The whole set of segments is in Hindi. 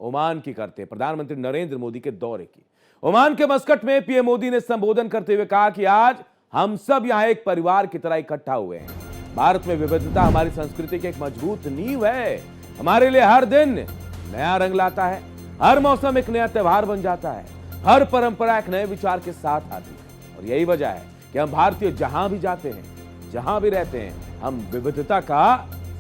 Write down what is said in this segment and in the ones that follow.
ओमान की करते हैं, प्रधानमंत्री नरेंद्र मोदी के दौरे की। ओमान के मस्कट में पीएम मोदी ने संबोधन करते हुए कहा कि आज हम सब यहां एक परिवार की तरह इकट्ठा हुए हैं। भारत में विविधता हमारी संस्कृति की एक मजबूत नींव है। हमारे लिए हर दिन नया रंग लाता है, हर मौसम एक नया त्योहार बन जाता है, हर परंपरा एक नए विचार के साथ आती है। और यही वजह है कि हम भारतीय जहां भी जाते हैं, जहां भी रहते हैं, हम विविधता का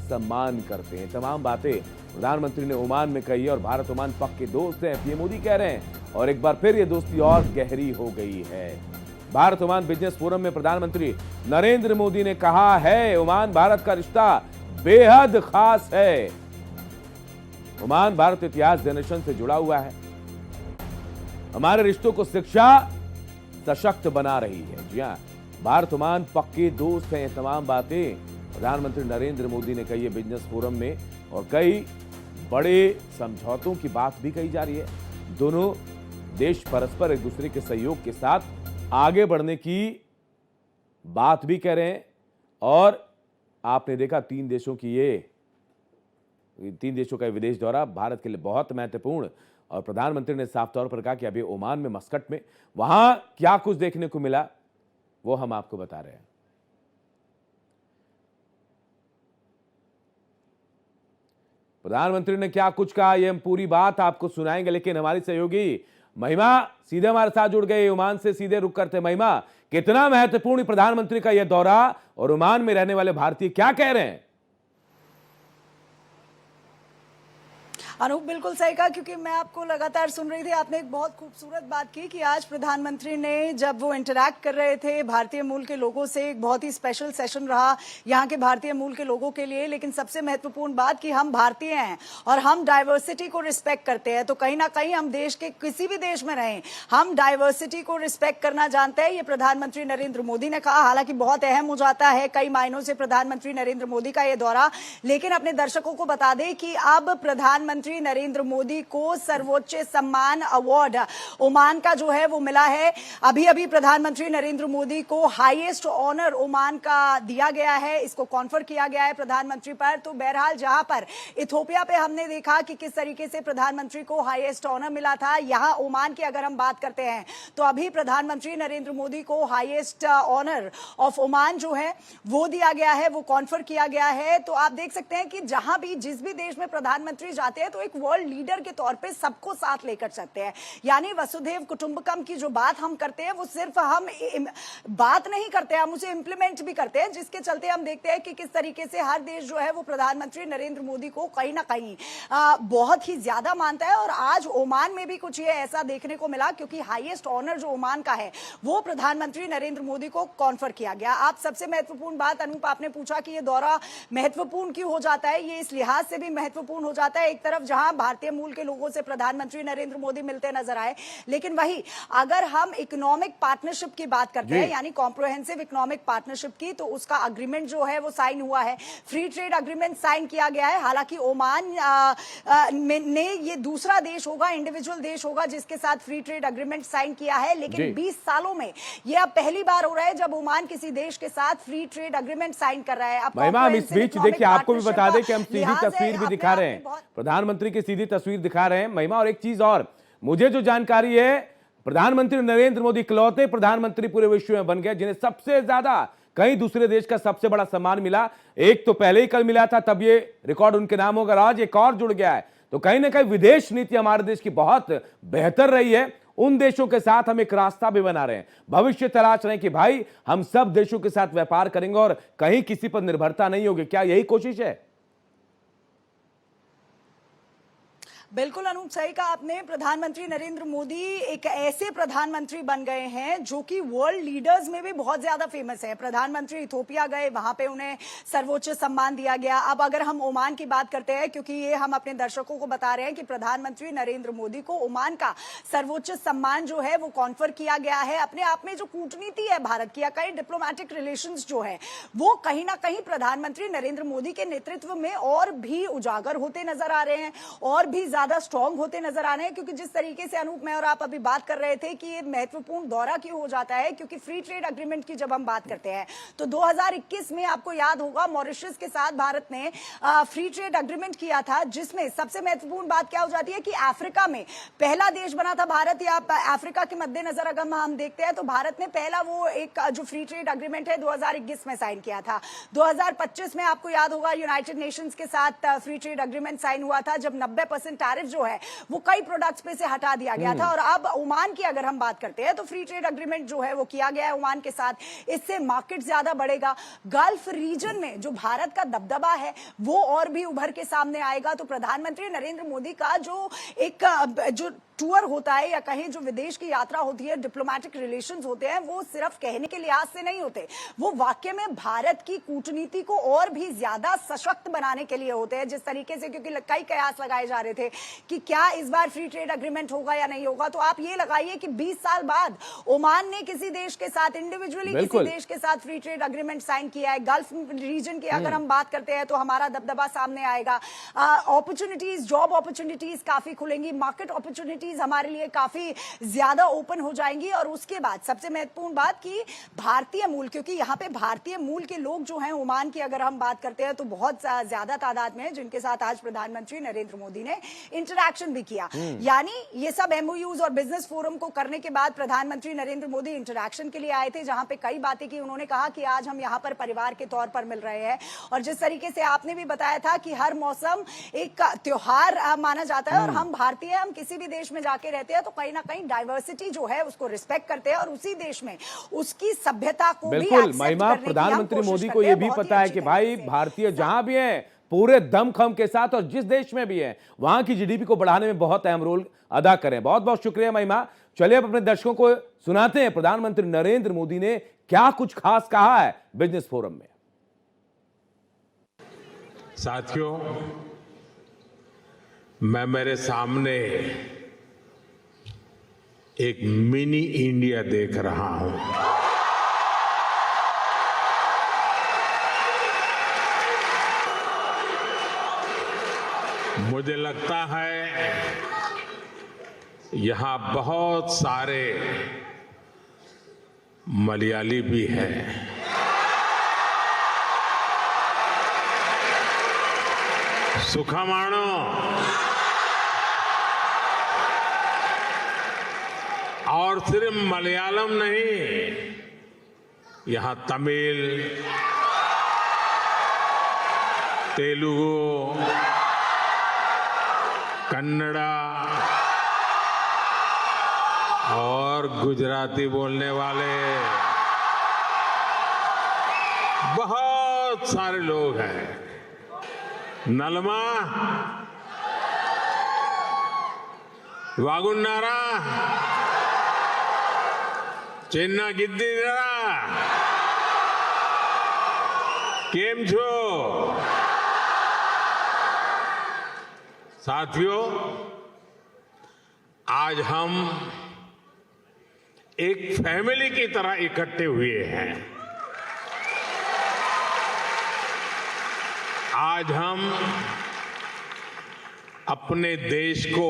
सम्मान करते हैं। तमाम बातें प्रधानमंत्री ने ओमान में कही और भारत ओमान पक्के दोस्त हैं, पीएम मोदी कह रहे हैं। और एक बार फिर ये दोस्ती और गहरी हो गई है। भारत ओमान बिजनेस फोरम में प्रधानमंत्री नरेंद्र मोदी ने कहा है, ओमान भारत का रिश्ता बेहद खास है। ओमान भारत इतिहास जनरेशन से जुड़ा हुआ है। हमारे रिश्तों को शिक्षा सशक्त बना रही है। जी हां, भारत ओमान पक्के दोस्त हैं। ये तमाम बातें प्रधानमंत्री नरेंद्र मोदी ने कही है बिजनेस फोरम में, और कई बड़े समझौतों की बात भी कही जा रही है। दोनों देश परस्पर एक दूसरे के सहयोग के साथ आगे बढ़ने की बात भी कह रहे हैं। और आपने देखा तीन देशों का विदेश दौरा भारत के लिए बहुत महत्वपूर्ण, और प्रधानमंत्री ने साफ तौर पर कहा कि अभी ओमान में मस्कट में वहां क्या कुछ देखने को मिला वो हम आपको बता रहे हैं। प्रधानमंत्री ने क्या कुछ कहा ये हम पूरी बात आपको सुनाएंगे, लेकिन हमारी सहयोगी महिमा सीधे हमारे साथ जुड़ गए। ओमान से सीधे रुक करते। महिमा, कितना महत्वपूर्ण प्रधानमंत्री का यह दौरा, और ओमान में रहने वाले भारतीय क्या कह रहे हैं? अनूप, बिल्कुल सही कहा, क्योंकि मैं आपको लगातार सुन रही थी। आपने एक बहुत खूबसूरत बात की कि आज प्रधानमंत्री ने जब वो इंटरैक्ट कर रहे थे भारतीय मूल के लोगों से, एक बहुत ही स्पेशल सेशन रहा यहाँ के भारतीय मूल के लोगों के लिए। लेकिन सबसे महत्वपूर्ण बात कि हम भारतीय हैं और हम डाइवर्सिटी को रिस्पेक्ट करते हैं। तो कहीं ना कहीं हम देश के किसी भी देश में रहें, हम डाइवर्सिटी को रिस्पेक्ट करना जानते हैं। ये प्रधानमंत्री नरेंद्र मोदी ने कहा। हालांकि बहुत अहम हो जाता है कई मायनों से प्रधानमंत्री नरेंद्र मोदी का ये दौरा, लेकिन अपने दर्शकों को बता दें कि अब प्रधानमंत्री नरेंद्र मोदी को सर्वोच्च सम्मान अवार्ड ओमान का जो है वो मिला है। अभी अभी प्रधानमंत्री नरेंद्र मोदी को हाईएस्ट ऑनर ओमान का दिया गया है, इसको कॉन्फर किया गया है प्रधानमंत्री पर। तो बहरहाल जहां पर इथोपिया पे हमने देखा कि किस तरीके से प्रधानमंत्री को हाईएस्ट ऑनर मिला था, यहां ओमान की अगर हम बात करते हैं तो अभी प्रधानमंत्री नरेंद्र मोदी को हाईएस्ट ऑनर ऑफ ओमान जो है वो दिया गया है, वो कॉन्फर किया गया है। तो आप देख सकते हैं कि जहां भी जिस भी देश में प्रधानमंत्री जाते हैं तो एक वर्ल्ड लीडर के तौर पे सबको साथ लेकर चलते हैं। यानी वसुधैव कुटुंबकम की जो बात हम करते हैं वो सिर्फ हम बात नहीं करते, हम उसे इंप्लीमेंट भी करते हैं, जिसके चलते हम देखते हैं कि किस तरीके से हर देश जो है वो प्रधानमंत्री नरेंद्र मोदी को कहीं ना कहीं बहुत ही ज्यादा मानता है। और आज ओमान में भी कुछ ये ऐसा देखने को मिला, क्योंकि हाईएस्ट ऑनर जो ओमान का है वो प्रधानमंत्री नरेंद्र मोदी को कॉन्फर किया गया। आप सबसे महत्वपूर्ण बात अनूप, आपने पूछा कि ये दौरा महत्वपूर्ण क्यों हो जाता है। ये इस लिहाज से भी महत्वपूर्ण हो जाता है, एक तरफ जहां भारतीय मूल के लोगों से प्रधानमंत्री नरेंद्र मोदी मिलते नजर आए, लेकिन वही अगर हम इकोनॉमिक पार्टनरशिप की बात करते हैं, यानी कॉम्प्रिहेंसिव इकोनॉमिक पार्टनरशिप की, तो उसका अग्रीमेंट जो है वो साइन हुआ है, फ्री ट्रेड अग्रीमेंट साइन किया गया है। हालांकि ओमान ने ये दूसरा देश होगा, इंडिविजुअल देश होगा जिसके साथ फ्री ट्रेड अग्रीमेंट साइन किया है, लेकिन 20 सालों में यह अब पहली बार हो रहा है जब ओमान किसी देश के साथ फ्री ट्रेड अग्रीमेंट साइन कर रहा है। अब इस बीच देखिए, आपको भी बता दें कि हम सीधी तस्वीर भी दिखा रहे हैं, प्रधानमंत्री की सीधी तस्वीर दिखा रहे हैं महिमा। और एक चीज और मुझे जो जानकारी है, प्रधानमंत्री नरेंद्र मोदी इकलौते प्रधानमंत्री पूरे विश्व में बन गए जिन्हें सबसे ज्यादा कई दूसरे देश का सबसे बड़ा सम्मान मिला। एक तो पहले ही कल मिला था, तब ये रिकॉर्ड उनके नाम होगा, आज एक और जुड़ गया है। तो कहीं ना कहीं विदेश नीति हमारे देश की बहुत बेहतर रही है। उन देशों के साथ हम एक रास्ता भी बना रहे हैं, भविष्य तलाश रहे हैं कि भाई हम सब देशों के साथ व्यापार करेंगे और कहीं किसी पर निर्भरता नहीं होगी। क्या यही कोशिश है? बिल्कुल अनूप, सही कहा आपने। प्रधानमंत्री नरेंद्र मोदी एक ऐसे प्रधानमंत्री बन गए हैं जो कि वर्ल्ड लीडर्स में भी बहुत ज्यादा फेमस है। प्रधानमंत्री इथोपिया गए, वहां पे उन्हें सर्वोच्च सम्मान दिया गया। अब अगर हम ओमान की बात करते हैं, क्योंकि ये हम अपने दर्शकों को बता रहे हैं कि प्रधानमंत्री नरेंद्र मोदी को ओमान का सर्वोच्च सम्मान जो है वो कॉन्फर किया गया है। अपने आप में जो कूटनीति है भारत की, या कई डिप्लोमेटिक रिलेशन जो है वो कहीं ना कहीं प्रधानमंत्री नरेंद्र मोदी के नेतृत्व में और भी उजागर होते नजर आ रहे हैं, और भी ज्यादा स्ट्रांग होते नजर आ रहे हैं, क्योंकि जिस तरीके से अनूप मैं और आप अभी बात कर रहे थे कि ये महत्वपूर्ण दौरा क्यों हो जाता है, क्योंकि फ्री ट्रेड एग्रीमेंट की जब हम बात करते हैं तो 2021 में आपको याद होगा मॉरिशस के साथ भारत ने फ्री ट्रेड एग्रीमेंट किया था, जिसमें सबसे महत्वपूर्ण बात क्या हो जाती है कि अफ्रीका में पहला देश बना था भारत, या अफ्रीका के मद्देनजर अगर हम देखते हैं तो भारत ने पहला वो एक जो फ्री ट्रेड एग्रीमेंट है 2021 में साइन किया था। 2025 में आपको याद होगा यूनाइटेड नेशंस के साथ फ्री ट्रेड एग्रीमेंट साइन हुआ था, जब 90% टैरिफ जो है वो कई प्रोडक्ट्स पे से हटा दिया गया था। और अब ओमान की अगर हम बात करते हैं तो फ्री ट्रेड एग्रीमेंट जो है वो किया गया है ओमान के साथ, इससे मार्केट ज्यादा बढ़ेगा। गल्फ रीजन में जो भारत का दबदबा है वो और भी उभर के सामने आएगा। तो प्रधानमंत्री नरेंद्र मोदी का जो एक जो टूर होता है या कहीं जो विदेश की यात्रा होती है, डिप्लोमेटिक रिलेशंस होते हैं, वो सिर्फ कहने के लिहाज से नहीं होते, वो वाकई में भारत की कूटनीति को और भी ज्यादा सशक्त बनाने के लिए होते हैं। जिस तरीके से, क्योंकि कई कयास लगाए जा रहे थे कि क्या इस बार फ्री ट्रेड एग्रीमेंट होगा या नहीं होगा, तो आप ये लगाइए कि 20 साल बाद ओमान ने किसी देश के साथ इंडिविजुअली किसी देश के साथ फ्री ट्रेड एग्रीमेंट साइन किया है। गल्फ रीजन की अगर हम बात करते हैं तो हमारा दबदबा सामने आएगा। अपॉर्चुनिटीज, जॉब अपॉर्चुनिटीज काफी खुलेंगी, मार्केट अपॉर्चुनिटीज हमारे लिए काफी ज्यादा ओपन हो जाएंगी। और उसके बाद सबसे महत्वपूर्ण बात कि भारतीय मूल, क्योंकि यहाँ पे भारतीय मूल के लोग जो हैं ओमान की अगर हम बात करते हैं तो बहुत ज्यादा तादाद में है, जिनके साथ आज प्रधानमंत्री नरेंद्र मोदी ने इंटरैक्शन भी किया। यानी ये सब एमओयूज और बिजनेस फोरम को करने के बाद प्रधानमंत्री नरेंद्र मोदी इंटरैक्शन के लिए आए थे, जहां पे कई बातें की। उन्होंने कहा कि आज हम यहाँ पर परिवार के तौर पर मिल रहे हैं, और जिस तरीके से आपने भी बताया था कि हर मौसम एक त्योहार माना जाता है, और हम भारतीय, हम किसी भी देश में जाके रहते हैं तो कहीं ना कहीं डाइवर्सिटी जो है उसको रिस्पेक्ट करते हैं, और उसी देश में उसकी सभ्यता को भी बिल्कुल महिमा, प्रधानमंत्री मोदी को यह भी पता है कि भाई भारतीय जहां भी हैं पूरे दमखम के साथ, और जिस देश में भी हैं वहां की जीडीपी को बढ़ाने में बहुत अहम रोल अदा करें। बहुत बहुत शुक्रिया महिमा। चलिए अब अपने दर्शकों को सुनाते हैं प्रधानमंत्री नरेंद्र मोदी ने क्या कुछ खास कहा है बिजनेस फोरम में। साथियों, मैं मेरे सामने एक मिनी इंडिया देख रहा हूं। मुझे लगता है यहां बहुत सारे मलयाली भी हैं। सुखमाणो, और सिर्फ मलयालम नहीं, यहां तमिल, तेलुगु, कन्नड़ा और गुजराती बोलने वाले बहुत सारे लोग हैं। नलमा, वागुन्नारा, चेन्ना गिद्दीरा, केम छो? साथियों, आज हम एक फैमिली की तरह इकट्ठे हुए हैं। आज हम अपने देश को,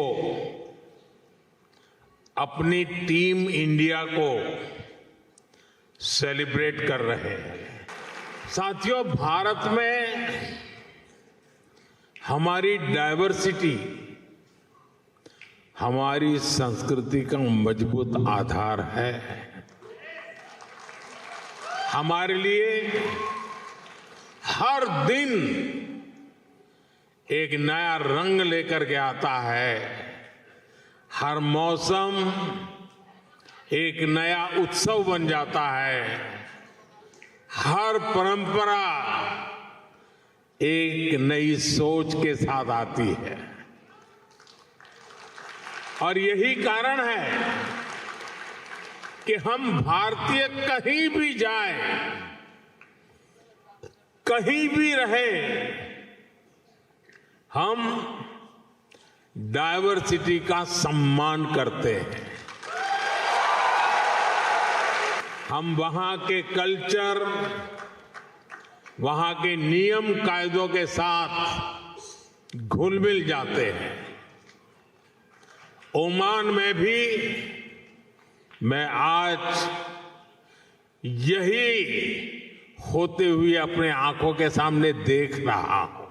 अपनी टीम इंडिया को सेलिब्रेट कर रहे हैं। साथियों, भारत में हमारी डाइवर्सिटी हमारी संस्कृति का मजबूत आधार है। हमारे लिए हर दिन एक नया रंग लेकर के आता है। हर मौसम एक नया उत्सव बन जाता है। हर परंपरा एक नई सोच के साथ आती है, और यही कारण है कि हम भारतीय कहीं भी जाएं, कहीं भी रहे, हम डाइवर्सिटी का सम्मान करते हैं। हम वहां के कल्चर, वहां के नियम कायदों के साथ घुल मिल जाते हैं। ओमान में भी मैं आज यही होते हुए अपने आंखों के सामने देख रहा हूं।